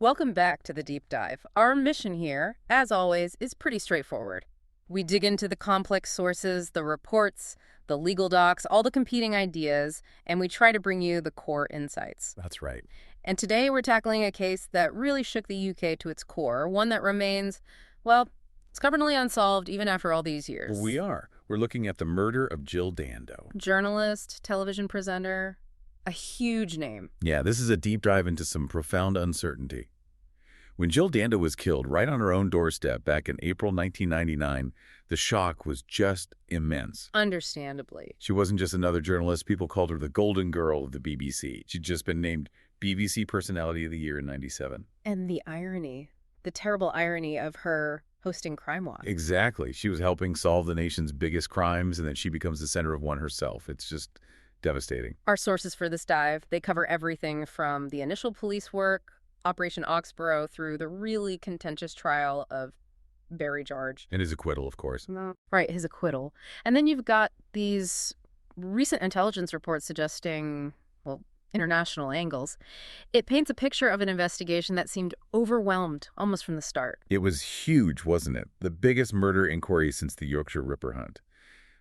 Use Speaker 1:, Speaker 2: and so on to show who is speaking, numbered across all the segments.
Speaker 1: Welcome back to the deep dive. Our mission here, as always, is pretty straightforward. We dig into the complex sources, the reports, the legal docs, all the competing ideas, and we try to bring you the core insights.
Speaker 2: That's right.
Speaker 1: And today we're tackling a case that really shook the UK to its core, one that remains, well, stubbornly unsolved even after all these years.
Speaker 2: We are. We're looking at the murder of Jill Dando.
Speaker 1: Journalist, television presenter, a huge name.
Speaker 2: Yeah, this is a deep dive into some profound uncertainty. When Jill Dando was killed right on her own doorstep back in April 1999, the shock was just immense.
Speaker 1: Understandably.
Speaker 2: She wasn't just another journalist. People called her the Golden Girl of the BBC. She'd just been named BBC Personality of the Year in '97.
Speaker 1: And the irony, the terrible irony of her hosting Crime Watch.
Speaker 2: Exactly. She was helping solve the nation's biggest crimes, and then she becomes the center of one herself. It's just devastating.
Speaker 1: Our sources for this dive, they cover everything from the initial police work, Operation Oxborough, through the really contentious trial of Barry George.
Speaker 2: And his acquittal, of course.
Speaker 1: No. Right, his acquittal. And then you've got these recent intelligence reports suggesting, well, international angles. It paints a picture of an investigation that seemed overwhelmed almost from the start.
Speaker 2: It was huge, wasn't it? The biggest murder inquiry since the Yorkshire Ripper hunt.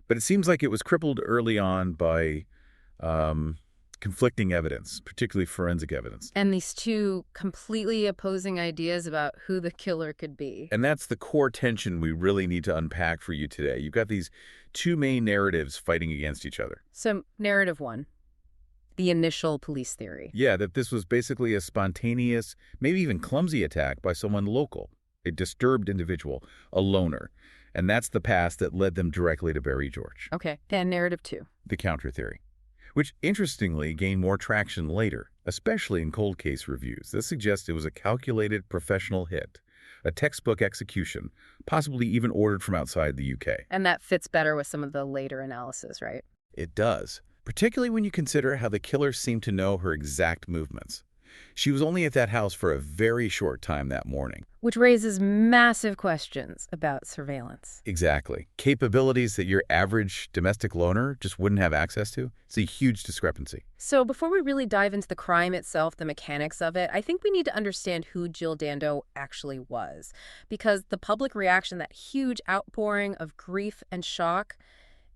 Speaker 2: But it seems like it was crippled early on by conflicting evidence, particularly forensic evidence.
Speaker 1: And these two completely opposing ideas about who the killer could be.
Speaker 2: And that's the core tension we really need to unpack for you today. You've got these two main narratives fighting against each other.
Speaker 1: So, narrative one, the initial police theory.
Speaker 2: Yeah, that this was basically a spontaneous, maybe even clumsy attack by someone local, a disturbed individual, a loner. And that's the past that led them directly to Barry George.
Speaker 1: Okay, and narrative two.
Speaker 2: The counter theory, which interestingly gained more traction later, especially in cold case reviews. This suggests it was a calculated professional hit, a textbook execution, possibly even ordered from outside the UK.
Speaker 1: And that fits better with some of the later analysis, right?
Speaker 2: It does, particularly when you consider how the killer seemed to know her exact movements. She was only at that house for a very short time that morning.
Speaker 1: Which raises massive questions about surveillance.
Speaker 2: Exactly. Capabilities that your average domestic loner just wouldn't have access to. It's a huge discrepancy.
Speaker 1: So before we really dive into the crime itself, the mechanics of it, I think we need to understand who Jill Dando actually was. Because the public reaction, that huge outpouring of grief and shock,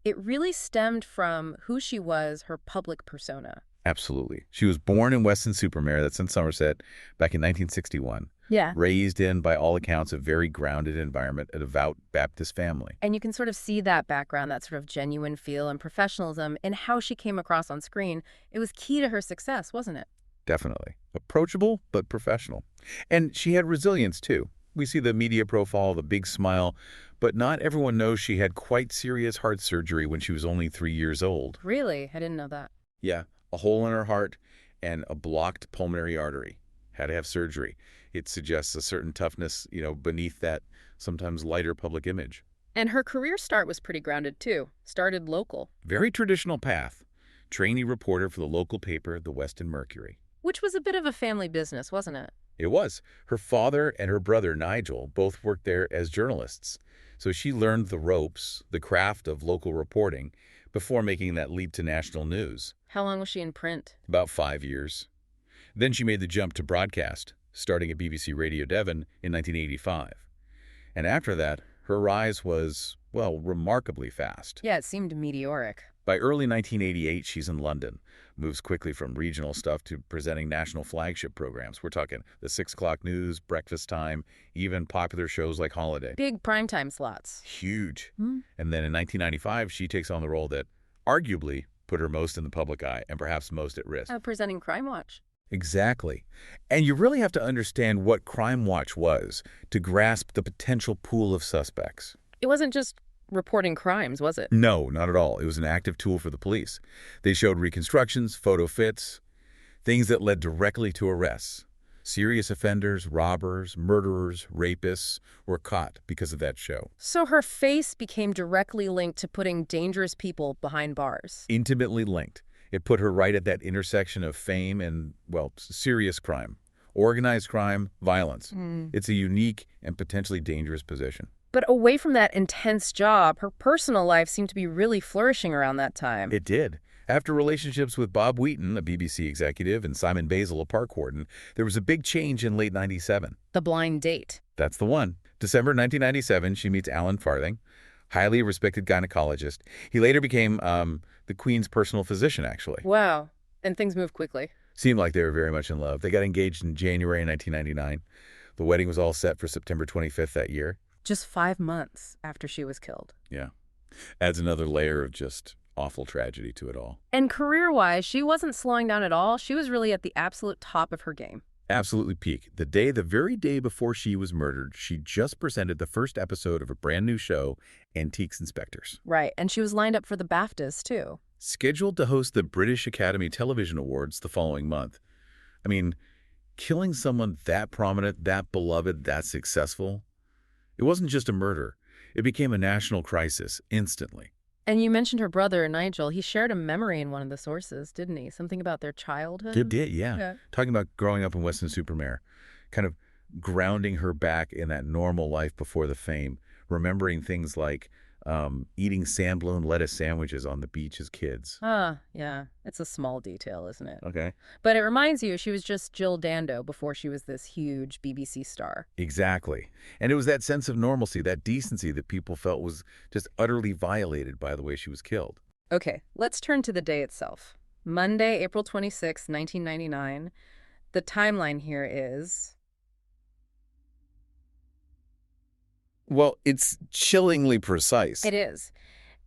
Speaker 1: it really stemmed from who she was, her public persona.
Speaker 2: Absolutely. She was born in Weston-super-Mare, that's in Somerset, back in 1961.
Speaker 1: Yeah.
Speaker 2: Raised in, by all accounts, a very grounded environment, a devout Baptist family.
Speaker 1: And you can sort of see that background, that sort of genuine feel and professionalism in how she came across on screen. It was key to her success, wasn't it?
Speaker 2: Definitely. Approachable, but professional. And she had resilience, too. We see the media profile, the big smile, but not everyone knows she had quite serious heart surgery when she was only 3 years old.
Speaker 1: Really? I didn't know that.
Speaker 2: Yeah. A hole in her heart and a blocked pulmonary artery. Had to have surgery. It suggests a certain toughness, beneath that sometimes lighter public image.
Speaker 1: And her career start was pretty grounded, too. Started local.
Speaker 2: Very traditional path. Trainee reporter for the local paper, the Weston Mercury.
Speaker 1: Which was a bit of a family business, wasn't it?
Speaker 2: It was. Her father and her brother, Nigel, both worked there as journalists. So she learned the ropes, the craft of local reporting, before making that leap to national news.
Speaker 1: How long was she in print?
Speaker 2: About 5 years. Then she made the jump to broadcast, starting at BBC Radio Devon in 1985. And after that, her rise was, well, remarkably fast.
Speaker 1: Yeah, it seemed meteoric.
Speaker 2: By early 1988, she's in London, moves quickly from regional stuff to presenting national flagship programs. We're talking the 6 o'clock news, breakfast time, even popular shows like Holiday.
Speaker 1: Big primetime slots.
Speaker 2: Huge. And then in 1995, she takes on the role that arguably put her most in the public eye and perhaps most at risk.
Speaker 1: Presenting Crime Watch.
Speaker 2: Exactly. And you really have to understand what Crime Watch was to grasp the potential pool of suspects.
Speaker 1: It wasn't just reporting crimes, was it?
Speaker 2: No, not at all. It was an active tool for the police. They showed reconstructions, photo fits, things that led directly to arrests. Serious offenders, robbers, murderers, rapists were caught because of that show.
Speaker 1: So her face became directly linked to putting dangerous people behind bars.
Speaker 2: Intimately linked. It put her right at that intersection of fame and, well, serious crime. Organized crime, violence. It's a unique and potentially dangerous position.
Speaker 1: But away from that intense job, her personal life seemed to be really flourishing around that time.
Speaker 2: It did. After relationships with Bob Wheaton, a BBC executive, and Simon Basil, a park warden, there was a big change in late '97.
Speaker 1: The blind date.
Speaker 2: That's the one. December 1997, she meets Alan Farthing, highly respected gynecologist. He later became the Queen's personal physician, actually.
Speaker 1: Wow. And things move quickly.
Speaker 2: Seemed like they were very much in love. They got engaged in January 1999. The wedding was all set for September 25th that year.
Speaker 1: Just 5 months after she was killed.
Speaker 2: Yeah. Adds another layer of just awful tragedy to it all.
Speaker 1: And career-wise, she wasn't slowing down at all. She was really at the absolute top of her game.
Speaker 2: Absolutely peak. The very day before she was murdered, she just presented the first episode of a brand new show, Antiques Inspectors.
Speaker 1: Right, and she was lined up for the BAFTAs, too.
Speaker 2: Scheduled to host the British Academy Television Awards the following month. I mean, killing someone that prominent, that beloved, that successful, it wasn't just a murder. It became a national crisis instantly.
Speaker 1: And you mentioned her brother, Nigel. He shared a memory in one of the sources, didn't he? Something about their childhood?
Speaker 2: It did, yeah. Talking about growing up in Weston-super-Mare, kind of grounding her back in that normal life before the fame, remembering things like eating sandblown lettuce sandwiches on the beach as kids.
Speaker 1: Yeah. It's a small detail, isn't it?
Speaker 2: Okay.
Speaker 1: But it reminds you she was just Jill Dando before she was this huge BBC star.
Speaker 2: Exactly. And it was that sense of normalcy, that decency that people felt was just utterly violated by the way she was killed.
Speaker 1: Okay, let's turn to the day itself. Monday, April 26, 1999. The timeline here is...
Speaker 2: Well, it's chillingly precise.
Speaker 1: It is.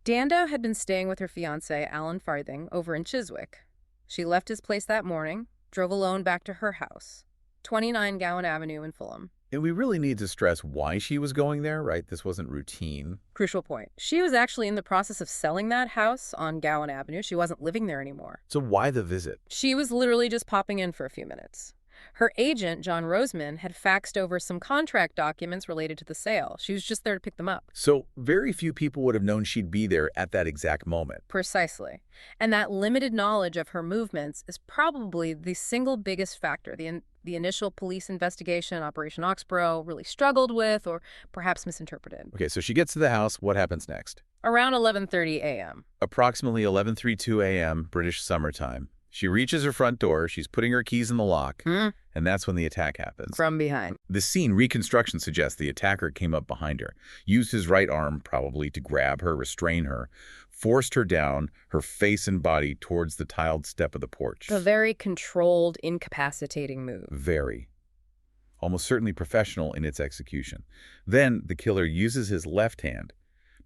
Speaker 1: Dando had been staying with her fiancé, Alan Farthing, over in Chiswick. She left his place that morning, drove alone back to her house, 29 Gowan Avenue in Fulham.
Speaker 2: And we really need to stress why she was going there, right? This wasn't routine.
Speaker 1: Crucial point. She was actually in the process of selling that house on Gowan Avenue. She wasn't living there anymore.
Speaker 2: So why the visit?
Speaker 1: She was literally just popping in for a few minutes. Her agent, John Roseman, had faxed over some contract documents related to the sale. She was just there to pick them up.
Speaker 2: So very few people would have known she'd be there at that exact moment.
Speaker 1: Precisely. And that limited knowledge of her movements is probably the single biggest factor the initial police investigation, Operation Oxborough, really struggled with or perhaps misinterpreted.
Speaker 2: Okay, so she gets to the house. What happens next?
Speaker 1: Around 11:30 a.m.
Speaker 2: Approximately 11:32 a.m. British summertime. She reaches her front door, she's putting her keys in the lock, and that's when the attack happens.
Speaker 1: From behind.
Speaker 2: The scene reconstruction suggests the attacker came up behind her, used his right arm probably to grab her, restrain her, forced her down, her face and body towards the tiled step of the porch.
Speaker 1: A very controlled, incapacitating move.
Speaker 2: Very. Almost certainly professional in its execution. Then the killer uses his left hand,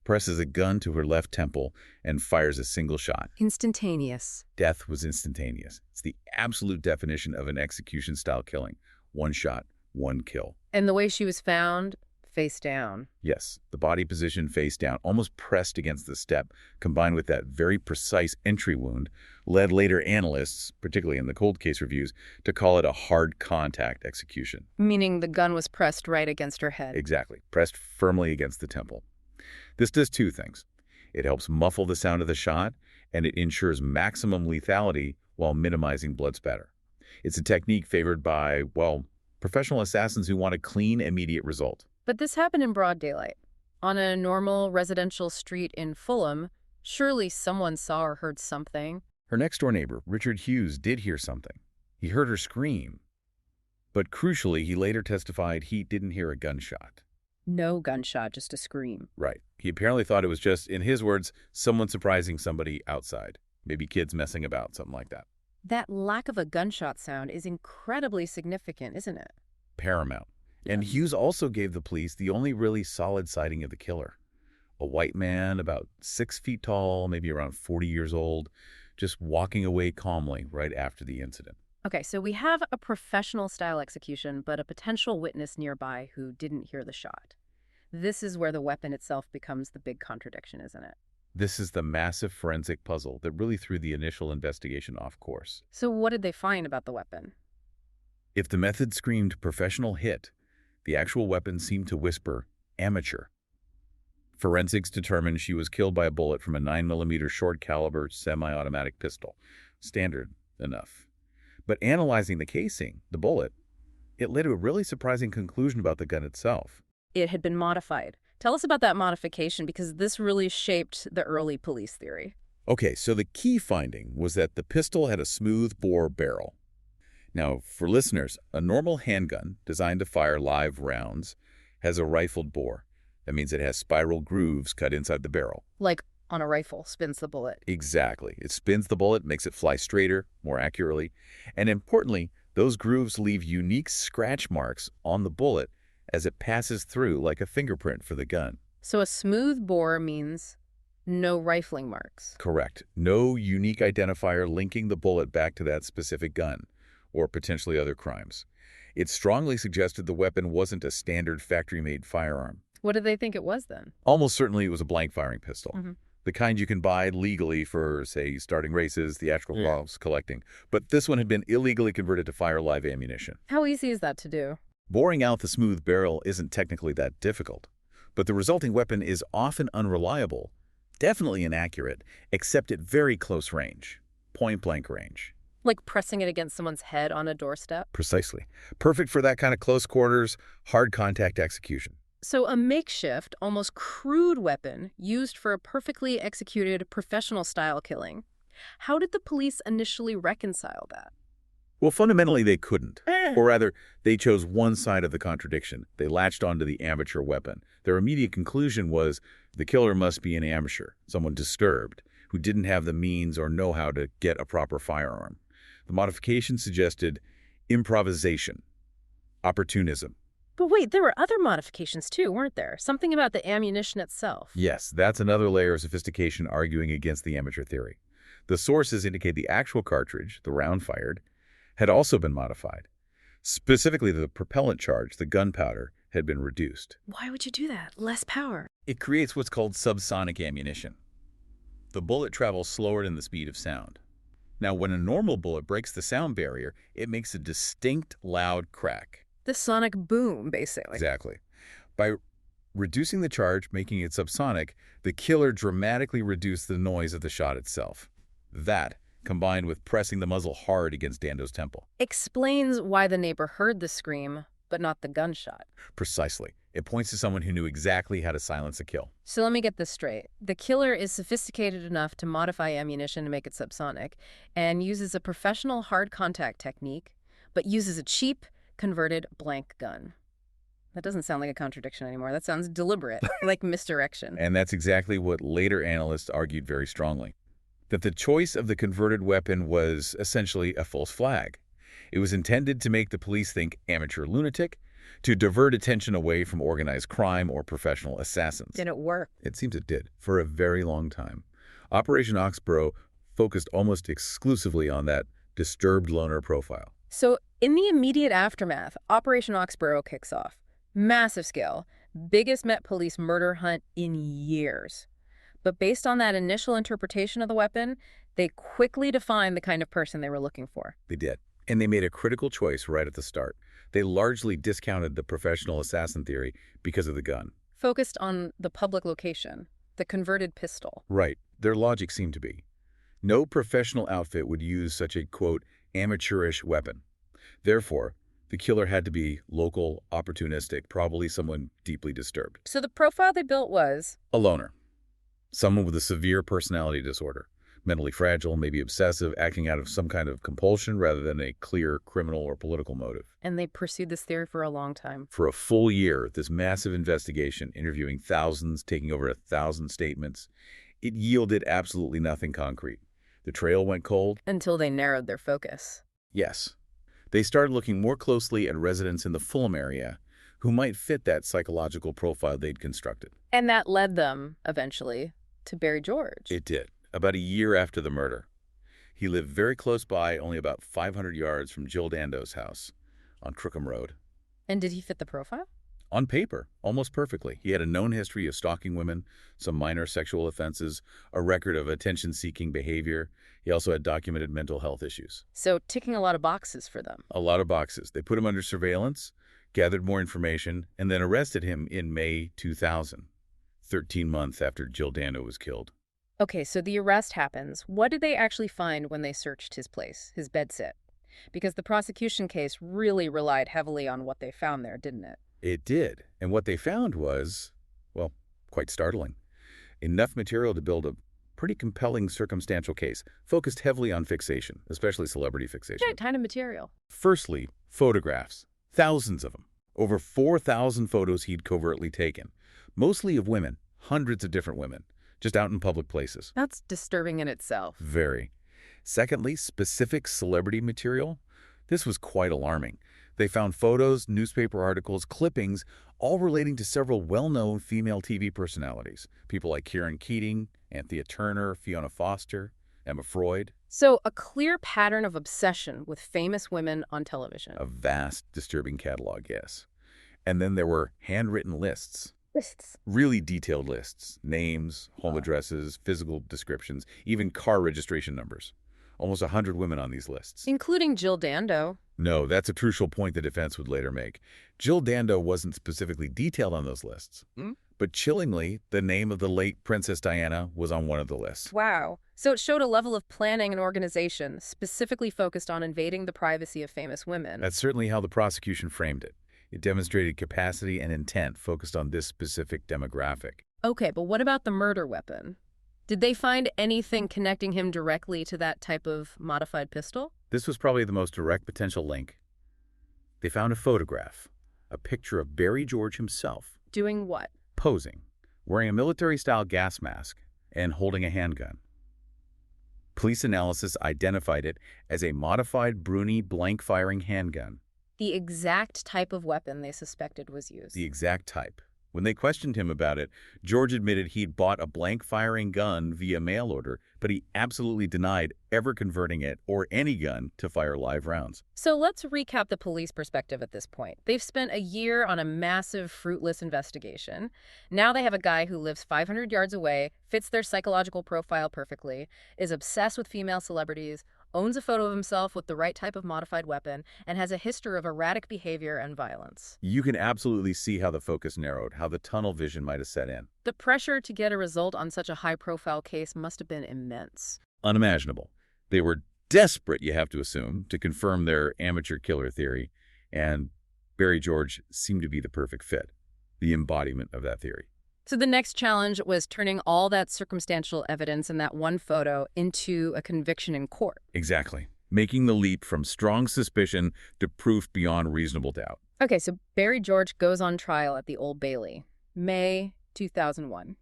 Speaker 2: presses a gun to her left temple, and fires a single shot.
Speaker 1: Instantaneous.
Speaker 2: Death was instantaneous. It's the absolute definition of an execution-style killing. One shot, one kill.
Speaker 1: And the way she was found, face down.
Speaker 2: Yes, the body position face down, almost pressed against the step, combined with that very precise entry wound, led later analysts, particularly in the cold case reviews, to call it a hard contact execution.
Speaker 1: Meaning the gun was pressed right against her head.
Speaker 2: Exactly, pressed firmly against the temple. This does two things. It helps muffle the sound of the shot, and it ensures maximum lethality while minimizing blood spatter. It's a technique favored by, well, professional assassins who want a clean, immediate result.
Speaker 1: But this happened in broad daylight. On a normal residential street in Fulham, surely someone saw or heard something.
Speaker 2: Her next-door neighbor, Richard Hughes, did hear something. He heard her scream. But crucially, he later testified he didn't hear a gunshot.
Speaker 1: No gunshot, just a scream.
Speaker 2: Right. He apparently thought it was just, in his words, someone surprising somebody outside. Maybe kids messing about, something like that.
Speaker 1: That lack of a gunshot sound is incredibly significant, isn't it?
Speaker 2: Paramount. And Hughes also gave the police the only really solid sighting of the killer. A white man, about 6 feet tall, maybe around 40 years old, just walking away calmly right after the incident.
Speaker 1: Okay, so we have a professional-style execution, but a potential witness nearby who didn't hear the shot. This is where the weapon itself becomes the big contradiction, isn't it?
Speaker 2: This is the massive forensic puzzle that really threw the initial investigation off course.
Speaker 1: So what did they find about the weapon?
Speaker 2: If the method screamed professional hit, the actual weapon seemed to whisper amateur. Forensics determined she was killed by a bullet from a 9mm short-caliber semi-automatic pistol. Standard enough. But analyzing the casing, the bullet, it led to a really surprising conclusion about the gun itself.
Speaker 1: It had been modified. Tell us about that modification, because this really shaped the early police theory.
Speaker 2: Okay, so the key finding was that the pistol had a smooth bore barrel. Now, for listeners, a normal handgun designed to fire live rounds has a rifled bore. That means it has spiral grooves cut inside the barrel.
Speaker 1: Like on a rifle, spins the bullet.
Speaker 2: Exactly. It spins the bullet, makes it fly straighter, more accurately. And importantly, those grooves leave unique scratch marks on the bullet as it passes through like a fingerprint for the gun.
Speaker 1: So a smooth bore means no rifling marks.
Speaker 2: Correct. No unique identifier linking the bullet back to that specific gun or potentially other crimes. It strongly suggested the weapon wasn't a standard factory-made firearm.
Speaker 1: What did they think it was then?
Speaker 2: Almost certainly it was a blank firing pistol.
Speaker 1: Mm-hmm.
Speaker 2: The kind you can buy legally for, say, starting races, theatrical golfs, collecting. But this one had been illegally converted to fire live ammunition.
Speaker 1: How easy is that to do?
Speaker 2: Boring out the smooth barrel isn't technically that difficult, but the resulting weapon is often unreliable, definitely inaccurate, except at very close range, point-blank range.
Speaker 1: Like pressing it against someone's head on a doorstep?
Speaker 2: Precisely. Perfect for that kind of close quarters, hard contact execution.
Speaker 1: So a makeshift, almost crude weapon used for a perfectly executed professional-style killing. How did the police initially reconcile that?
Speaker 2: Well, fundamentally, they couldn't. Or rather, they chose one side of the contradiction. They latched onto the amateur weapon. Their immediate conclusion was the killer must be an amateur, someone disturbed, who didn't have the means or know-how to get a proper firearm. The modification suggested improvisation, opportunism.
Speaker 1: But wait, there were other modifications too, weren't there? Something about the ammunition itself.
Speaker 2: Yes, that's another layer of sophistication arguing against the amateur theory. The sources indicate the actual cartridge, the round fired, had also been modified. Specifically, the propellant charge, the gunpowder, had been reduced.
Speaker 1: Why would you do that? Less power.
Speaker 2: It creates what's called subsonic ammunition. The bullet travels slower than the speed of sound. Now, when a normal bullet breaks the sound barrier, it makes a distinct, loud crack.
Speaker 1: The sonic boom, basically.
Speaker 2: Exactly. By reducing the charge, making it subsonic, the killer dramatically reduced the noise of the shot itself. That, combined with pressing the muzzle hard against Dando's temple.
Speaker 1: Explains why the neighbor heard the scream, but not the gunshot.
Speaker 2: Precisely. It points to someone who knew exactly how to silence a kill.
Speaker 1: So let me get this straight. The killer is sophisticated enough to modify ammunition to make it subsonic and uses a professional hard contact technique, but uses a cheap, converted blank gun. That doesn't sound like a contradiction anymore. That sounds deliberate, like misdirection.
Speaker 2: And that's exactly what later analysts argued very strongly. That the choice of the converted weapon was essentially a false flag. It was intended to make the police think amateur lunatic, to divert attention away from organized crime or professional assassins.
Speaker 1: Did it work?
Speaker 2: It seems it did, for a very long time. Operation Oxbow focused almost exclusively on that disturbed loner profile.
Speaker 1: So in the immediate aftermath, Operation Oxbow kicks off. Massive scale, biggest Met Police murder hunt in years. But based on that initial interpretation of the weapon, they quickly defined the kind of person they were looking for.
Speaker 2: They did. And they made a critical choice right at the start. They largely discounted the professional assassin theory because of the gun.
Speaker 1: Focused on the public location, the converted pistol.
Speaker 2: Right. Their logic seemed to be. No professional outfit would use such a, quote, amateurish weapon. Therefore, the killer had to be local, opportunistic, probably someone deeply disturbed.
Speaker 1: So the profile they built was?
Speaker 2: A loner. Someone with a severe personality disorder. Mentally fragile, maybe obsessive, acting out of some kind of compulsion rather than a clear criminal or political motive.
Speaker 1: And they pursued this theory for a long time.
Speaker 2: For a full year, this massive investigation, interviewing thousands, taking over 1,000 statements, it yielded absolutely nothing concrete. The trail went cold.
Speaker 1: Until they narrowed their focus.
Speaker 2: Yes. They started looking more closely at residents in the Fulham area who might fit that psychological profile they'd constructed.
Speaker 1: And that led them, eventually, to Barry George.
Speaker 2: It did. About a year after the murder. He lived very close by, only about 500 yards from Jill Dando's house on Crookham Road.
Speaker 1: And did he fit the profile?
Speaker 2: On paper, almost perfectly. He had a known history of stalking women, some minor sexual offenses, a record of attention-seeking behavior. He also had documented mental health issues.
Speaker 1: So ticking a lot of boxes for them.
Speaker 2: A lot of boxes. They put him under surveillance, gathered more information, and then arrested him in May 2000, 13 months after Jill Dando was killed.
Speaker 1: Okay, so the arrest happens. What did they actually find when they searched his place, his bedsit? Because the prosecution case really relied heavily on what they found there, didn't it?
Speaker 2: It did. And what they found was, well, quite startling. Enough material to build a pretty compelling circumstantial case, focused heavily on fixation, especially celebrity fixation.
Speaker 1: Yeah, kind of material.
Speaker 2: Firstly, photographs. Thousands of them. Over 4,000 photos he'd covertly taken. Mostly of women, hundreds of different women, just out in public places.
Speaker 1: That's disturbing in itself.
Speaker 2: Very. Secondly, specific celebrity material. This was quite alarming. They found photos, newspaper articles, clippings, all relating to several well-known female TV personalities. People like Kieran Keating, Anthea Turner, Fiona Foster, Emma Freud.
Speaker 1: So a clear pattern of obsession with famous women on television.
Speaker 2: A vast, disturbing catalog, yes. And then there were handwritten lists.
Speaker 1: Lists.
Speaker 2: Really detailed lists. Names, home addresses, physical descriptions, even car registration numbers. Almost 100 women on these lists.
Speaker 1: Including Jill Dando.
Speaker 2: No, that's a crucial point the defense would later make. Jill Dando wasn't specifically detailed on those lists. But chillingly, the name of the late Princess Diana was on one of the lists.
Speaker 1: Wow. So it showed a level of planning and organization specifically focused on invading the privacy of famous women.
Speaker 2: That's certainly how the prosecution framed it. It demonstrated capacity and intent focused on this specific demographic.
Speaker 1: Okay, but what about the murder weapon? Did they find anything connecting him directly to that type of modified pistol?
Speaker 2: This was probably the most direct potential link. They found a photograph, a picture of Barry George himself.
Speaker 1: Doing what?
Speaker 2: Posing, wearing a military-style gas mask, and holding a handgun. Police analysis identified it as a modified Bruni blank-firing handgun.
Speaker 1: The exact type of weapon they suspected was used.
Speaker 2: The exact type. When they questioned him about it, George admitted he'd bought a blank-firing gun via mail order, but he absolutely denied ever converting it or any gun to fire live rounds.
Speaker 1: So let's recap the police perspective at this point. They've spent a year on a massive, fruitless investigation. Now they have a guy who lives 500 yards away, fits their psychological profile perfectly, is obsessed with female celebrities, owns a photo of himself with the right type of modified weapon, and has a history of erratic behavior and violence.
Speaker 2: You can absolutely see how the focus narrowed, how the tunnel vision might have set in.
Speaker 1: The pressure to get a result on such a high-profile case must have been immense.
Speaker 2: Unimaginable. They were desperate, you have to assume, to confirm their amateur killer theory, and Barry George seemed to be the perfect fit, the embodiment of that theory.
Speaker 1: So the next challenge was turning all that circumstantial evidence in that one photo into a conviction in court.
Speaker 2: Exactly. Making the leap from strong suspicion to proof beyond reasonable doubt.
Speaker 1: Okay, so Barry George goes on trial at the Old Bailey, May 2001.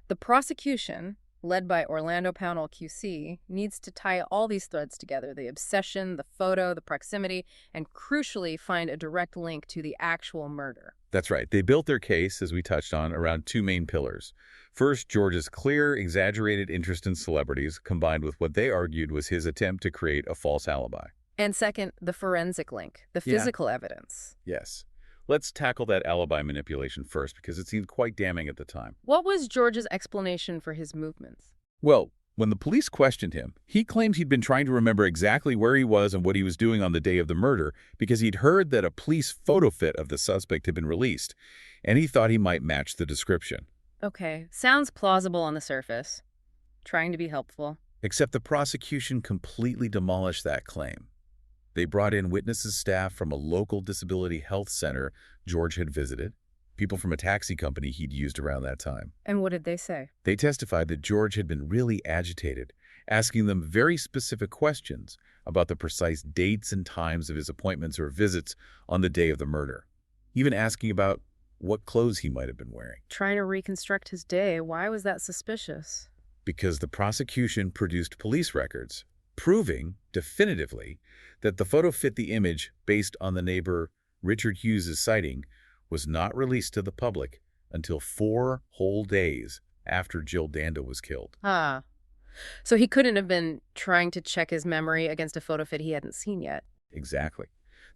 Speaker 1: The prosecution, led by Orlando Pownall QC, needs to tie all these threads together, the obsession, the photo, the proximity, and crucially find a direct link to the actual murder.
Speaker 2: That's right. They built their case, as we touched on, around two main pillars. First, George's clear, exaggerated interest in celebrities, combined with what they argued was his attempt to create a false alibi.
Speaker 1: And second, the forensic link, the physical evidence.
Speaker 2: Yes. Let's tackle that alibi manipulation first, because it seemed quite damning at the time.
Speaker 1: What was George's explanation for his movements?
Speaker 2: Well, when the police questioned him, he claims he'd been trying to remember exactly where he was and what he was doing on the day of the murder because he'd heard that a police photo fit of the suspect had been released, and he thought he might match the description.
Speaker 1: Okay, sounds plausible on the surface. Trying to be helpful.
Speaker 2: Except the prosecution completely demolished that claim. They brought in witnesses staff from a local disability health center George had visited, people from a taxi company he'd used around that time.
Speaker 1: And what did they say?
Speaker 2: They testified that George had been really agitated, asking them very specific questions about the precise dates and times of his appointments or visits on the day of the murder, even asking about what clothes he might have been wearing.
Speaker 1: Trying to reconstruct his day. Why was that suspicious?
Speaker 2: Because the prosecution produced police records proving definitively that the photo fit the image based on the neighbor Richard Hughes' sighting was not released to the public until 4 whole days after Jill Dando was killed.
Speaker 1: Ah. So he couldn't have been trying to check his memory against a photo fit he hadn't seen yet.
Speaker 2: Exactly.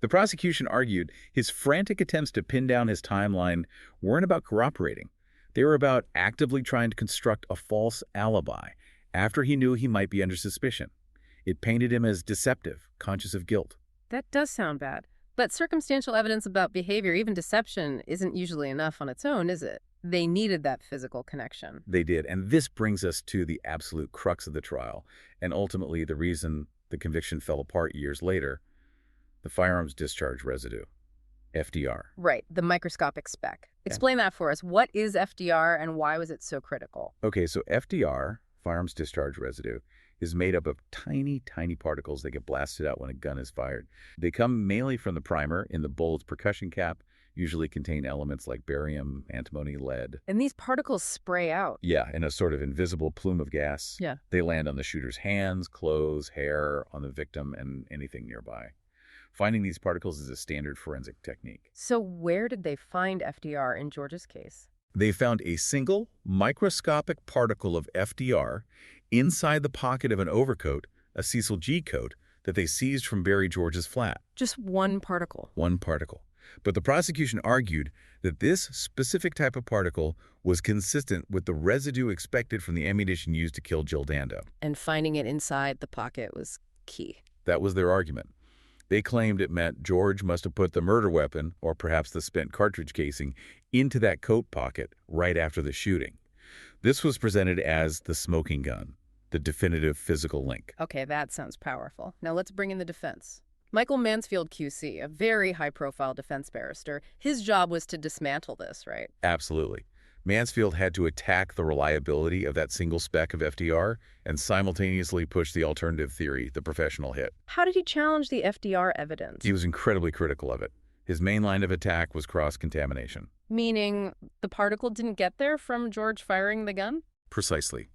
Speaker 2: The prosecution argued his frantic attempts to pin down his timeline weren't about cooperating. They were about actively trying to construct a false alibi after he knew he might be under suspicion. It painted him as deceptive, conscious of guilt.
Speaker 1: That does sound bad. But circumstantial evidence about behavior, even deception, isn't usually enough on its own, is it? They needed that physical connection.
Speaker 2: They did, and this brings us to the absolute crux of the trial, and ultimately the reason the conviction fell apart years later, the firearms discharge residue, FDR.
Speaker 1: Right, the microscopic speck. Explain that for us. What is FDR and why was it so critical?
Speaker 2: Okay, so FDR, firearms discharge residue, is made up of tiny, tiny particles that get blasted out when a gun is fired. They come mainly from the primer in the bullet's percussion cap, usually contain elements like barium, antimony, lead.
Speaker 1: And these particles spray out.
Speaker 2: Yeah, in a sort of invisible plume of gas.
Speaker 1: Yeah.
Speaker 2: They land on the shooter's hands, clothes, hair, on the victim, and anything nearby. Finding these particles is a standard forensic technique.
Speaker 1: So where did they find FDR in George's case?
Speaker 2: They found a single microscopic particle of FDR inside the pocket of an overcoat, a Cecil G coat, that they seized from Barry George's flat.
Speaker 1: Just one particle.
Speaker 2: One particle. But the prosecution argued that this specific type of particle was consistent with the residue expected from the ammunition used to kill Jill Dando.
Speaker 1: And finding it inside the pocket was key.
Speaker 2: That was their argument. They claimed it meant George must have put the murder weapon, or perhaps the spent cartridge casing, into that coat pocket right after the shooting. This was presented as the smoking gun, the definitive physical link.
Speaker 1: Okay, that sounds powerful. Now let's bring in the defense. Michael Mansfield, QC, a very high-profile defense barrister, his job was to dismantle this, right?
Speaker 2: Absolutely. Mansfield had to attack the reliability of that single speck of FDR and simultaneously push the alternative theory, the professional hit.
Speaker 1: How did he challenge the FDR evidence?
Speaker 2: He was incredibly critical of it. His main line of attack was cross-contamination.
Speaker 1: Meaning the particle didn't get there from George firing the gun?
Speaker 2: Precisely.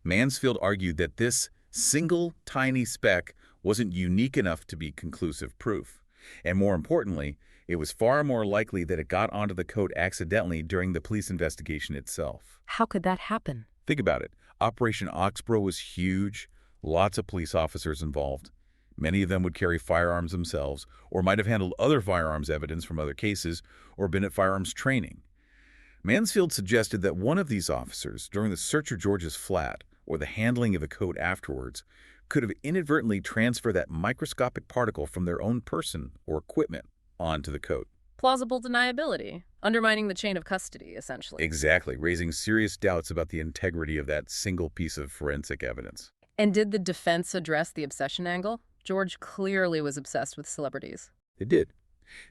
Speaker 2: Mansfield argued that this single tiny speck wasn't unique enough to be conclusive proof. And more importantly, it was far more likely that it got onto the coat accidentally during the police investigation itself.
Speaker 1: How could that happen?
Speaker 2: Think about it. Operation Oxbow was huge, lots of police officers involved. Many of them would carry firearms themselves, or might have handled other firearms evidence from other cases, or been at firearms training. Mansfield suggested that one of these officers, during the search of George's flat, or the handling of the coat afterwards, could have inadvertently transferred that microscopic particle from their own person or equipment onto the coat.
Speaker 1: Plausible deniability, undermining the chain of custody, essentially.
Speaker 2: Exactly, raising serious doubts about the integrity of that single piece of forensic evidence.
Speaker 1: And did the defense address the obsession angle? George clearly was obsessed with celebrities.
Speaker 2: They did.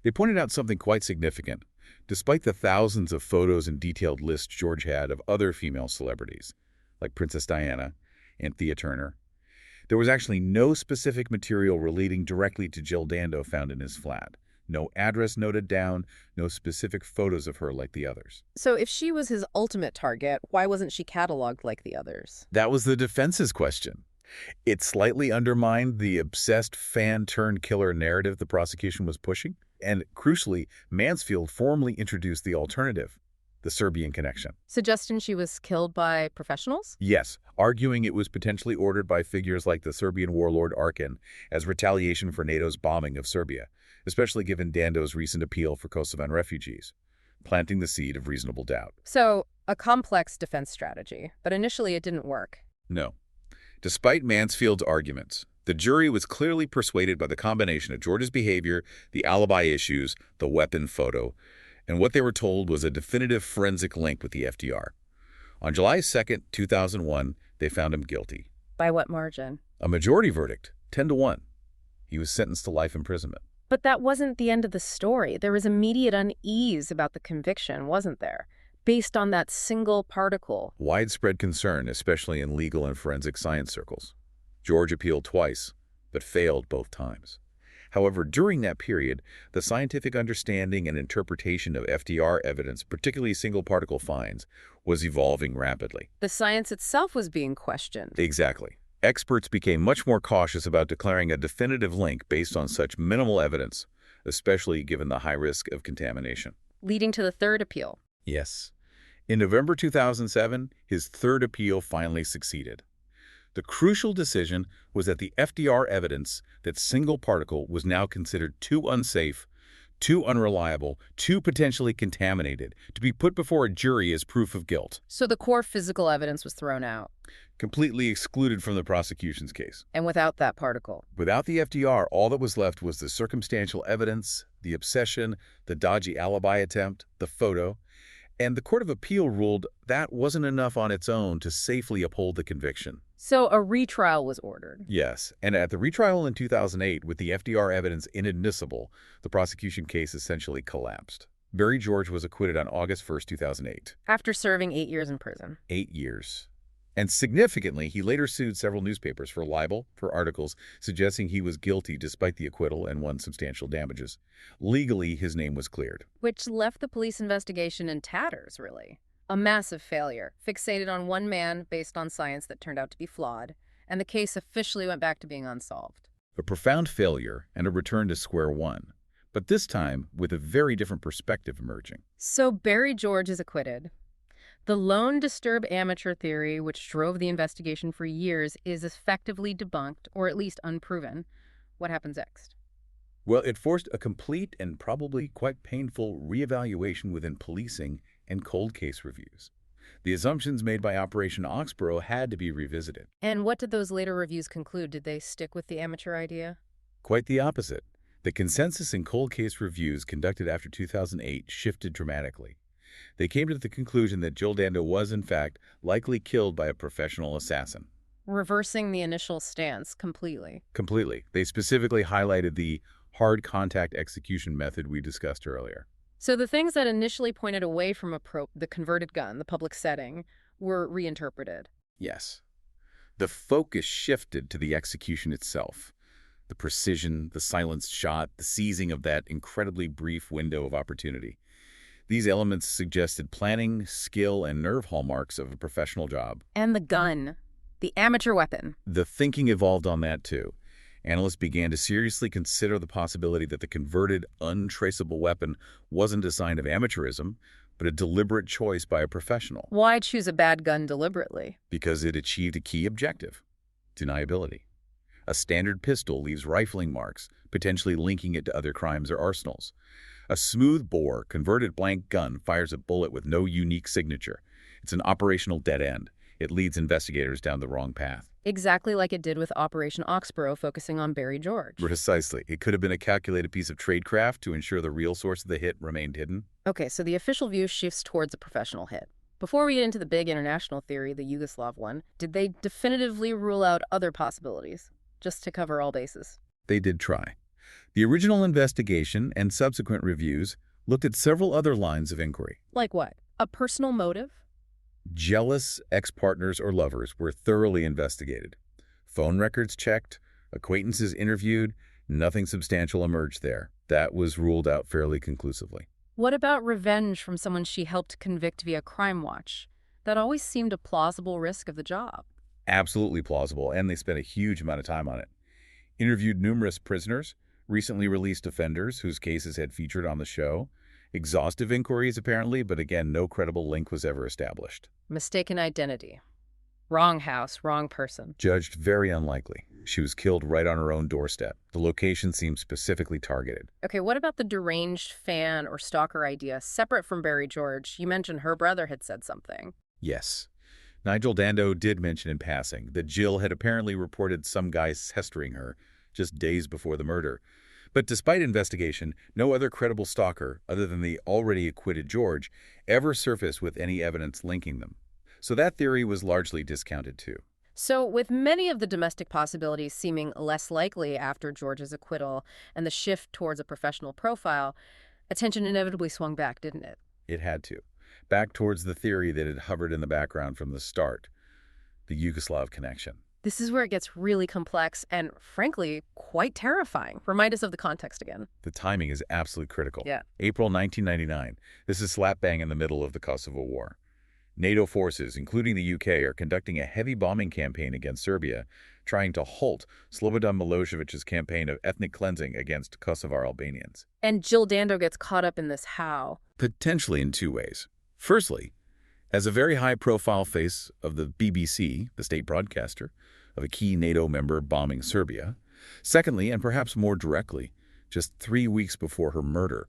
Speaker 2: They pointed out something quite significant. Despite the thousands of photos and detailed lists George had of other female celebrities, like Princess Diana and Thea Turner, there was actually no specific material relating directly to Jill Dando found in his flat. No address noted down, no specific photos of her like the others.
Speaker 1: So if she was his ultimate target, why wasn't she cataloged like the others?
Speaker 2: That was the defense's question. It slightly undermined the obsessed fan-turned-killer narrative the prosecution was pushing. And crucially, Mansfield formally introduced the alternative, the Serbian connection.
Speaker 1: Suggesting she was killed by professionals?
Speaker 2: Yes, arguing it was potentially ordered by figures like the Serbian warlord Arkan as retaliation for NATO's bombing of Serbia, especially given Dando's recent appeal for Kosovan refugees, planting the seed of reasonable doubt.
Speaker 1: So, a complex defense strategy, but initially it didn't work.
Speaker 2: No. Despite Mansfield's arguments, the jury was clearly persuaded by the combination of George's behavior, the alibi issues, the weapon photo, and what they were told was a definitive forensic link with the FDR. On July 2, 2001, they found him guilty.
Speaker 1: By what margin?
Speaker 2: A majority verdict, 10-1. He was sentenced to life imprisonment.
Speaker 1: But that wasn't the end of the story. There was immediate unease about the conviction, wasn't there? Based on that single particle.
Speaker 2: Widespread concern, especially in legal and forensic science circles. George appealed twice, but failed both times. However, during that period, the scientific understanding and interpretation of FDR evidence, particularly single particle finds, was evolving rapidly.
Speaker 1: The science itself was being questioned.
Speaker 2: Exactly. Experts became much more cautious about declaring a definitive link based on such minimal evidence, especially given the high risk of contamination.
Speaker 1: Leading to the third appeal.
Speaker 2: Yes. In November 2007, his third appeal finally succeeded. The crucial decision was that the FDR evidence, that single particle, was now considered too unsafe, too unreliable, too potentially contaminated to be put before a jury as proof of guilt.
Speaker 1: So the core physical evidence was thrown out.
Speaker 2: Completely excluded from the prosecution's case.
Speaker 1: And without that particle.
Speaker 2: Without the FDR, all that was left was the circumstantial evidence, the obsession, the dodgy alibi attempt, the photo, and the Court of Appeal ruled that wasn't enough on its own to safely uphold the conviction.
Speaker 1: So a retrial was ordered.
Speaker 2: Yes, and at the retrial in 2008, with the FDR evidence inadmissible, the prosecution case essentially collapsed. Barry George was acquitted on August 1, 2008.
Speaker 1: After serving 8 years in prison.
Speaker 2: 8 years. And significantly, he later sued several newspapers for libel for articles suggesting he was guilty despite the acquittal and won substantial damages. Legally, his name was cleared.
Speaker 1: Which left the police investigation in tatters, really. A massive failure, fixated on one man based on science that turned out to be flawed, and the case officially went back to being unsolved.
Speaker 2: A profound failure and a return to square one, but this time with a very different perspective emerging.
Speaker 1: So Barry George is acquitted. The lone disturb amateur theory, which drove the investigation for years, is effectively debunked, or at least unproven. What happens next?
Speaker 2: Well, it forced a complete and probably quite painful reevaluation within policing and cold case reviews. The assumptions made by Operation Oxborough had to be revisited.
Speaker 1: And what did those later reviews conclude? Did they stick with the amateur idea?
Speaker 2: Quite the opposite. The consensus in cold case reviews conducted after 2008 shifted dramatically. They came to the conclusion that Jill Dando was, in fact, likely killed by a professional assassin.
Speaker 1: Reversing the initial stance completely.
Speaker 2: Completely. They specifically highlighted the hard contact execution method we discussed earlier.
Speaker 1: So the things that initially pointed away from the converted gun, the public setting, were reinterpreted.
Speaker 2: Yes. The focus shifted to the execution itself. The precision, the silenced shot, the seizing of that incredibly brief window of opportunity. These elements suggested planning, skill, and nerve hallmarks of a professional job.
Speaker 1: And the gun, the amateur weapon.
Speaker 2: The thinking evolved on that, too. Analysts began to seriously consider the possibility that the converted, untraceable weapon wasn't a sign of amateurism, but a deliberate choice by a professional.
Speaker 1: Why choose a bad gun deliberately?
Speaker 2: Because it achieved a key objective: deniability. A standard pistol leaves rifling marks, potentially linking it to other crimes or arsenals. A smooth-bore, converted blank gun fires a bullet with no unique signature. It's an operational dead end. It leads investigators down the wrong path.
Speaker 1: Exactly like it did with Operation Oxborough, focusing on Barry George.
Speaker 2: Precisely. It could have been a calculated piece of tradecraft to ensure the real source of the hit remained hidden.
Speaker 1: Okay, so the official view shifts towards a professional hit. Before we get into the big international theory, the Yugoslav one, did they definitively rule out other possibilities, just to cover all bases?
Speaker 2: They did try. The original investigation and subsequent reviews looked at several other lines of inquiry.
Speaker 1: Like what? A personal motive?
Speaker 2: Jealous ex-partners or lovers were thoroughly investigated. Phone records checked, acquaintances interviewed, nothing substantial emerged there. That was ruled out fairly conclusively.
Speaker 1: What about revenge from someone she helped convict via Crime Watch? That always seemed a plausible risk of the job.
Speaker 2: Absolutely plausible, and they spent a huge amount of time on it. Interviewed numerous prisoners, recently released offenders whose cases had featured on the show. Exhaustive inquiries, apparently, but again, no credible link was ever established.
Speaker 1: Mistaken identity. Wrong house, wrong person.
Speaker 2: Judged very unlikely. She was killed right on her own doorstep. The location seemed specifically targeted.
Speaker 1: Okay, what about the deranged fan or stalker idea, separate from Barry George? You mentioned her brother had said something.
Speaker 2: Yes. Nigel Dando did mention in passing that Jill had apparently reported some guy pestering her just days before the murder. But despite investigation, no other credible stalker, other than the already acquitted George, ever surfaced with any evidence linking them. So that theory was largely discounted too.
Speaker 1: So with many of the domestic possibilities seeming less likely after George's acquittal and the shift towards a professional profile, attention inevitably swung back, didn't it?
Speaker 2: It had to. Back towards the theory that had hovered in the background from the start, the Yugoslav connection.
Speaker 1: This is where it gets really complex and, frankly, quite terrifying. Remind us of the context again.
Speaker 2: The timing is absolutely critical.
Speaker 1: Yeah.
Speaker 2: April 1999. This is slap bang in the middle of the Kosovo War. NATO forces, including the UK, are conducting a heavy bombing campaign against Serbia, trying to halt Slobodan Milosevic's campaign of ethnic cleansing against Kosovar Albanians.
Speaker 1: And Jill Dando gets caught up in this how?
Speaker 2: Potentially in two ways. Firstly, as a very high-profile face of the BBC, the state broadcaster, of a key NATO member bombing Serbia. Secondly, and perhaps more directly, just 3 weeks before her murder,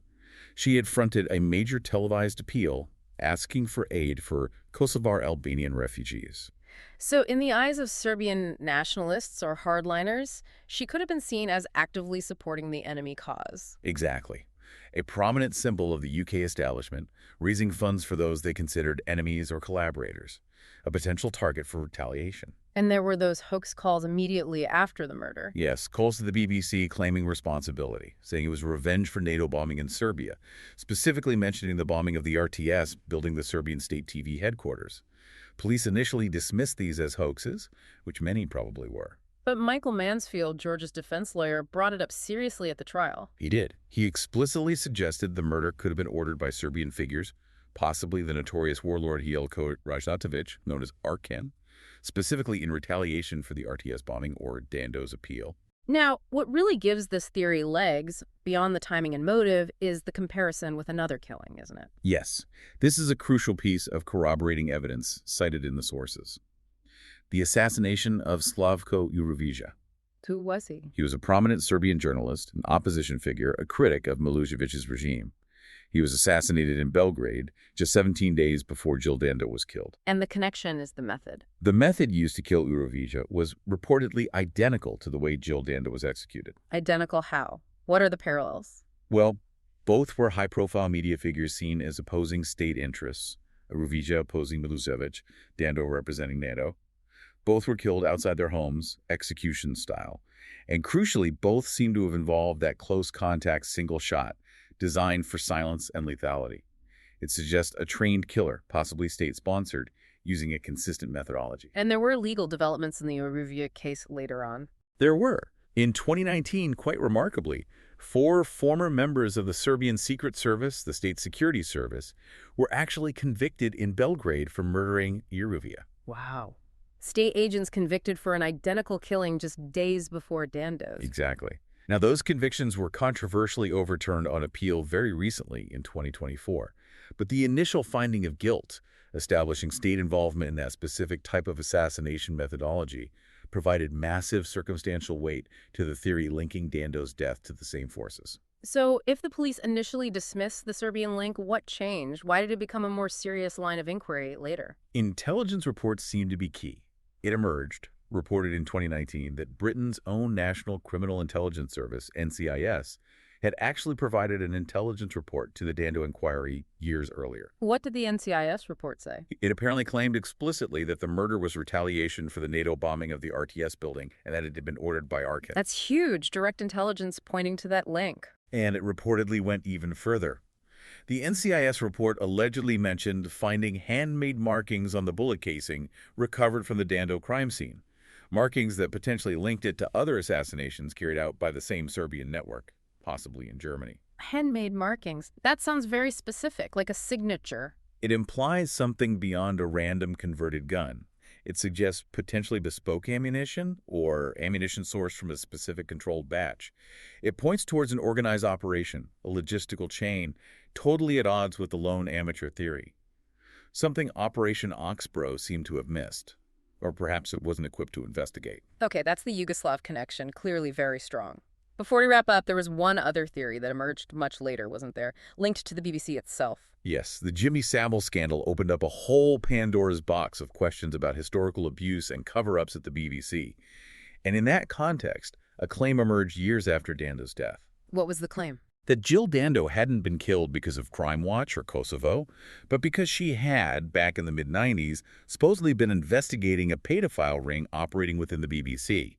Speaker 2: she had fronted a major televised appeal asking for aid for Kosovar Albanian refugees.
Speaker 1: So in the eyes of Serbian nationalists or hardliners, she could have been seen as actively supporting the enemy cause.
Speaker 2: Exactly. A prominent symbol of the UK establishment, raising funds for those they considered enemies or collaborators, a potential target for retaliation.
Speaker 1: And there were those hoax calls immediately after the murder.
Speaker 2: Yes, calls to the BBC claiming responsibility, saying it was revenge for NATO bombing in Serbia, specifically mentioning the bombing of the RTS, building the Serbian state TV headquarters. Police initially dismissed these as hoaxes, which many probably were.
Speaker 1: But Michael Mansfield, George's defense lawyer, brought it up seriously at the trial.
Speaker 2: He did. He explicitly suggested the murder could have been ordered by Serbian figures, possibly the notorious warlord Jelko Rajatovic, known as Arkan, specifically in retaliation for the RTS bombing or Dando's appeal.
Speaker 1: Now, what really gives this theory legs, beyond the timing and motive, is the comparison with another killing, isn't it?
Speaker 2: Yes, this is a crucial piece of corroborating evidence cited in the sources. The assassination of Slavko Jurevija.
Speaker 1: Who was he?
Speaker 2: He was a prominent Serbian journalist, an opposition figure, a critic of Milosevic's regime. He was assassinated in Belgrade just 17 days before Jill Dando was killed.
Speaker 1: And the connection is the method.
Speaker 2: The method used to kill Jurevija was reportedly identical to the way Jill Dando was executed.
Speaker 1: Identical how? What are the parallels?
Speaker 2: Well, both were high-profile media figures seen as opposing state interests, Jurevija opposing Milosevic, Dando representing NATO. Both were killed outside their homes, execution style. And crucially, both seem to have involved that close-contact single shot, designed for silence and lethality. It suggests a trained killer, possibly state-sponsored, using a consistent methodology.
Speaker 1: And there were legal developments in the Jurevija case later on.
Speaker 2: There were. In 2019, quite remarkably, 4 former members of the Serbian Secret Service, the State Security Service, were actually convicted in Belgrade for murdering Jurevija.
Speaker 1: Wow. State agents convicted for an identical killing just days before Dando's.
Speaker 2: Exactly. Now, those convictions were controversially overturned on appeal very recently in 2024. But the initial finding of guilt, establishing state involvement in that specific type of assassination methodology, provided massive circumstantial weight to the theory linking Dando's death to the same forces.
Speaker 1: So, if the police initially dismissed the Serbian link, what changed? Why did it become a more serious line of inquiry later?
Speaker 2: Intelligence reports seemed to be key. It emerged, reported in 2019, that Britain's own National Criminal Intelligence Service, NCIS, had actually provided an intelligence report to the Dando inquiry years earlier.
Speaker 1: What did the NCIS report say?
Speaker 2: It apparently claimed explicitly that the murder was retaliation for the NATO bombing of the RTS building and that it had been ordered by Arkan.
Speaker 1: That's huge, direct intelligence pointing to that link.
Speaker 2: And it reportedly went even further. The NCIS report allegedly mentioned finding handmade markings on the bullet casing recovered from the Dando crime scene, markings that potentially linked it to other assassinations carried out by the same Serbian network, possibly in Germany.
Speaker 1: Handmade markings. That sounds very specific, like a signature.
Speaker 2: It implies something beyond a random converted gun. It suggests potentially bespoke ammunition or ammunition sourced from a specific controlled batch. It points towards an organized operation, a logistical chain, totally at odds with the lone amateur theory. Something Operation Oxbro seemed to have missed. Or perhaps it wasn't equipped to investigate.
Speaker 1: Okay, that's the Yugoslav connection, clearly very strong. Before we wrap up, there was one other theory that emerged much later, wasn't there? Linked to the BBC itself.
Speaker 2: Yes, the Jimmy Savile scandal opened up a whole Pandora's box of questions about historical abuse and cover-ups at the BBC. And in that context, a claim emerged years after Dando's death.
Speaker 1: What was the claim?
Speaker 2: That Jill Dando hadn't been killed because of Crime Watch or Kosovo, but because she had, back in the mid-90s, supposedly been investigating a pedophile ring operating within the BBC.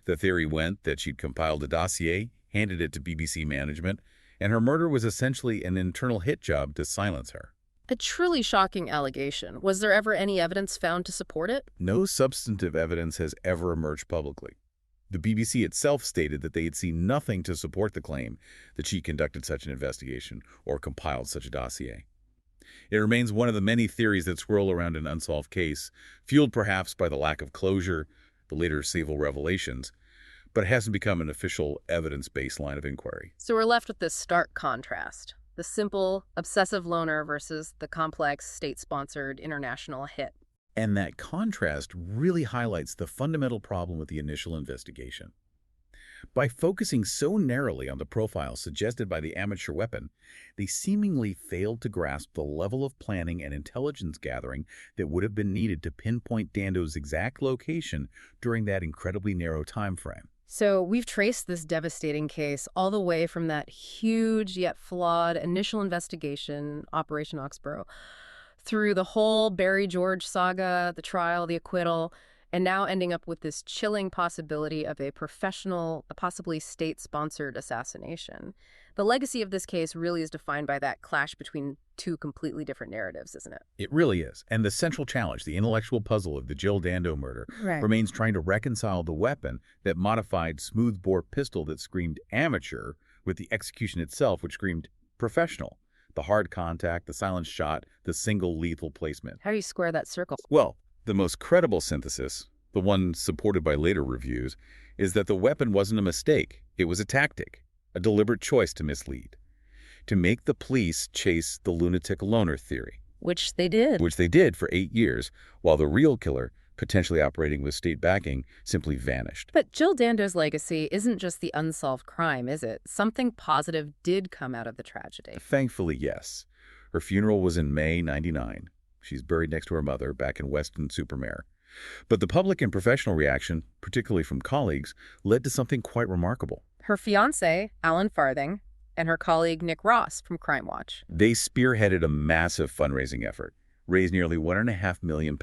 Speaker 2: The theory went that she'd compiled a dossier, handed it to BBC management, and her murder was essentially an internal hit job to silence her.
Speaker 1: A truly shocking allegation. Was there ever any evidence found to support it?
Speaker 2: No substantive evidence has ever emerged publicly. The BBC itself stated that they had seen nothing to support the claim that she conducted such an investigation or compiled such a dossier. It remains one of the many theories that swirl around an unsolved case, fueled perhaps by the lack of closure, the later civil revelations, but it hasn't become an official evidence-based line of inquiry.
Speaker 1: So we're left with this stark contrast. The simple, obsessive loner versus the complex, state-sponsored, international hit.
Speaker 2: And that contrast really highlights the fundamental problem with the initial investigation. By focusing so narrowly on the profile suggested by the amateur weapon, they seemingly failed to grasp the level of planning and intelligence gathering that would have been needed to pinpoint Dando's exact location during that incredibly narrow time frame.
Speaker 1: So we've traced this devastating case all the way from that huge yet flawed initial investigation, Operation Oxbro, through the whole Barry George saga, the trial, the acquittal, and now ending up with this chilling possibility of a professional, possibly state-sponsored assassination. The legacy of this case really is defined by that clash between two completely different narratives, isn't it?
Speaker 2: It really is. And the central challenge, the intellectual puzzle of the Jill Dando murder,
Speaker 1: Right.
Speaker 2: remains trying to reconcile the weapon, that modified smoothbore pistol that screamed amateur, with the execution itself, which screamed professional. The hard contact, the silent shot, the single lethal placement.
Speaker 1: How do you square that circle?
Speaker 2: Well, the most credible synthesis, the one supported by later reviews, is that the weapon wasn't a mistake. It was a tactic, a deliberate choice to mislead, to make the police chase the lunatic loner theory.
Speaker 1: Which they did.
Speaker 2: Which they did for 8 years, while the real killer, potentially operating with state backing, simply vanished.
Speaker 1: But Jill Dando's legacy isn't just the unsolved crime, is it? Something positive did come out of the tragedy.
Speaker 2: Thankfully, yes. Her funeral was in May '99. She's buried next to her mother back in Weston-super-Mare. But the public and professional reaction, particularly from colleagues, led to something quite remarkable.
Speaker 1: Her fiancé, Alan Farthing, and her colleague Nick Ross from Crime Watch.
Speaker 2: They spearheaded a massive fundraising effort, raised nearly £1.5 million.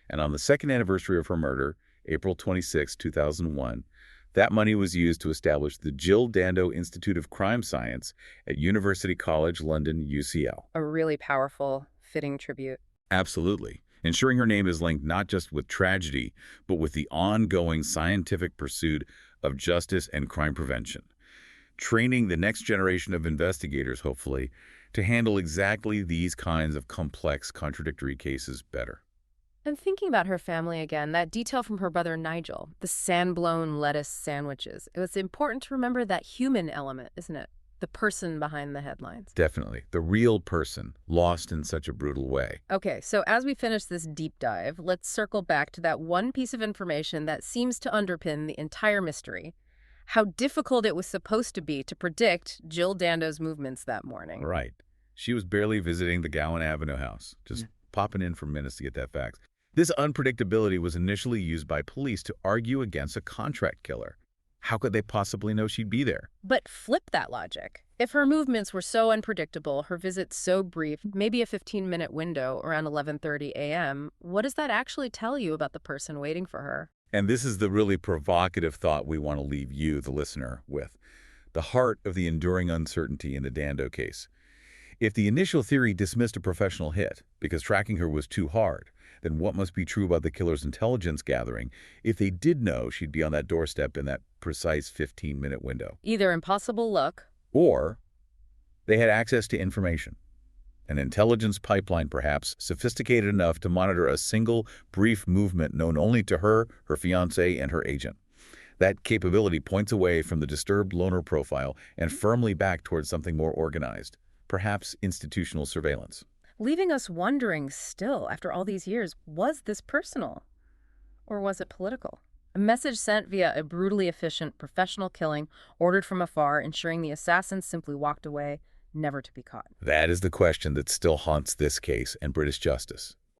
Speaker 2: And on the second anniversary of her murder, April 26, 2001, that money was used to establish the Jill Dando Institute of Crime Science at University College London, UCL.
Speaker 1: A really powerful, fitting tribute.
Speaker 2: Absolutely. Ensuring her name is linked not just with tragedy, but with the ongoing scientific pursuit of justice and crime prevention. Training the next generation of investigators, hopefully, to handle exactly these kinds of complex, contradictory cases better.
Speaker 1: And thinking about her family again, that detail from her brother Nigel, the sand-blown lettuce sandwiches. It was important to remember that human element, isn't it? The person behind the headlines.
Speaker 2: Definitely. The real person, lost in such a brutal way.
Speaker 1: Okay, so as we finish this deep dive, let's circle back to that one piece of information that seems to underpin the entire mystery. How difficult it was supposed to be to predict Jill Dando's movements that morning.
Speaker 2: Right. She was barely visiting the Gowan Avenue house, just popping in for minutes to get that fax. This unpredictability was initially used by police to argue against a contract killer. How could they possibly know she'd be there?
Speaker 1: But flip that logic. If her movements were so unpredictable, her visit so brief, maybe a 15-minute window around 11:30 a.m., what does that actually tell you about the person waiting for her?
Speaker 2: And this is the really provocative thought we want to leave you, the listener, with. The heart of the enduring uncertainty in the Dando case. If the initial theory dismissed a professional hit because tracking her was too hard, then what must be true about the killer's intelligence gathering if they did know she'd be on that doorstep in that precise 15-minute window?
Speaker 1: Either impossible luck,
Speaker 2: or they had access to information. An intelligence pipeline, perhaps, sophisticated enough to monitor a single, brief movement known only to her, her fiancé, and her agent. That capability points away from the disturbed loner profile and firmly back towards something more organized, perhaps institutional surveillance.
Speaker 1: leaving us wondering still, after all these years, was this personal? Or was it political? A message sent via a brutally efficient professional killing, ordered from afar, ensuring the assassin simply walked away, never to be caught.
Speaker 2: That is the question that still haunts this case and British justice.